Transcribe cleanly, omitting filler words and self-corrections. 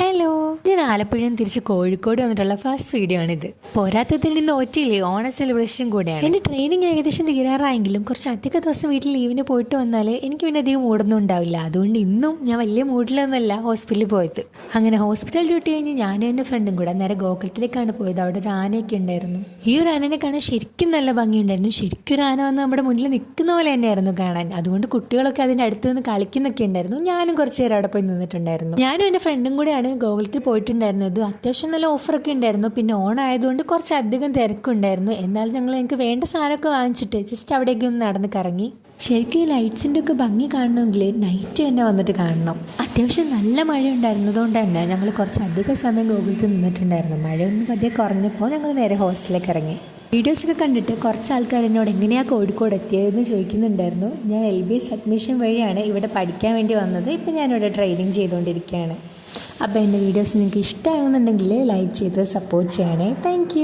Hello, ഞാൻ ആലപ്പുഴയും തിരിച്ച് കോഴിക്കോട് വന്നിട്ടുള്ള ഫസ്റ്റ് വീഡിയോ ആണിത്. പോരാത്തതിന് ഇന്ന് ഒറ്റയില്ലേ ഓണ സെലിബ്രേഷൻ കൂടെയാണ്. എൻ്റെ ട്രെയിനിങ് ഏകദേശം തീരാറായെങ്കിലും കുറച്ച് അധിക ദിവസം വീട്ടിൽ ലീവിന് പോയിട്ട് വന്നാൽ എനിക്ക് പിന്നെ അധികം മൂടൊന്നും ഉണ്ടാവില്ല. അതുകൊണ്ട് ഇന്നും ഞാൻ വലിയ മൂഡിലൊന്നുമല്ല ഹോസ്പിറ്റലിൽ പോയത്. അങ്ങനെ ഹോസ്പിറ്റൽ ഡ്യൂട്ടി കഴിഞ്ഞ് ഞാനും എൻ്റെ ഫ്രണ്ടും കൂടെ നേരെ ഗോകുലത്തിലേക്കാണ് പോയത്. അവിടെ ഒരു ആനയൊക്കെ ഉണ്ടായിരുന്നു. ഈ ഒരു ആനനെ കാണാൻ ശരിക്കും നല്ല ഭംഗിയുണ്ടായിരുന്നു. ശരിക്കും ഒരു ആന വന്ന് നമ്മുടെ മുന്നിൽ നിൽക്കുന്ന പോലെ തന്നെയായിരുന്നു കാണാൻ. അതുകൊണ്ട് കുട്ടികളൊക്കെ അതിൻ്റെ അടുത്ത് നിന്ന് കളിക്കുന്നൊക്കെ ഉണ്ടായിരുന്നു. ഞാനും കുറച്ച് നേരം അവിടെ പോയി നിന്നിട്ടുണ്ടായിരുന്നു. ഞാനും എൻ്റെ ഫ്രണ്ടും കൂടെയാണ് ഗോകുലത്തിൽ പോയിട്ടുണ്ടായിരുന്നത്. അത്യാവശ്യം നല്ല ഓഫറൊക്കെ ഉണ്ടായിരുന്നു. പിന്നെ ഓണായതുകൊണ്ട് കുറച്ചധികം തിരക്കുണ്ടായിരുന്നു. എന്നാൽ എനിക്ക് വേണ്ട സാധനമൊക്കെ വാങ്ങിച്ചിട്ട് ജസ്റ്റ് അവിടേക്ക് ഒന്ന് നടന്ന് കറങ്ങി. ശരിക്കും ഈ ലൈറ്റ്സിൻ്റെ ഒക്കെ ഭംഗി കാണണമെങ്കിൽ നൈറ്റ് തന്നെ വന്നിട്ട് കാണണം. അത്യാവശ്യം നല്ല മഴ ഉണ്ടായിരുന്നതുകൊണ്ട് തന്നെ ഞങ്ങൾ കുറച്ചധികം സമയം ഗോകുലത്തിൽ നിന്നിട്ടുണ്ടായിരുന്നു. മഴയൊന്നും പതിയെ കുറഞ്ഞപ്പോൾ ഞങ്ങൾ നേരെ ഹോസ്റ്റലിലേക്ക് ഇറങ്ങി. വീഡിയോസൊക്കെ കണ്ടിട്ട് കുറച്ച് ആൾക്കാർ എന്നോട് എങ്ങനെയാണ് കോഴിക്കോട് എത്തിയതെന്ന് ചോദിക്കുന്നുണ്ടായിരുന്നു. ഞാൻ LBS അഡ്മിഷൻ വഴിയാണ് ഇവിടെ പഠിക്കാൻ വേണ്ടി വന്നത്. ഇപ്പം ഞാനിവിടെ ട്രെയിനിങ് ചെയ്തുകൊണ്ടിരിക്കുകയാണ്. അപ്പോൾ എൻ്റെ വീഡിയോസ് നിങ്ങൾക്ക് ഇഷ്ടമാകുന്നുണ്ടെങ്കിൽ ലൈക്ക് ചെയ്ത് സപ്പോർട്ട് ചെയ്യണേ. താങ്ക്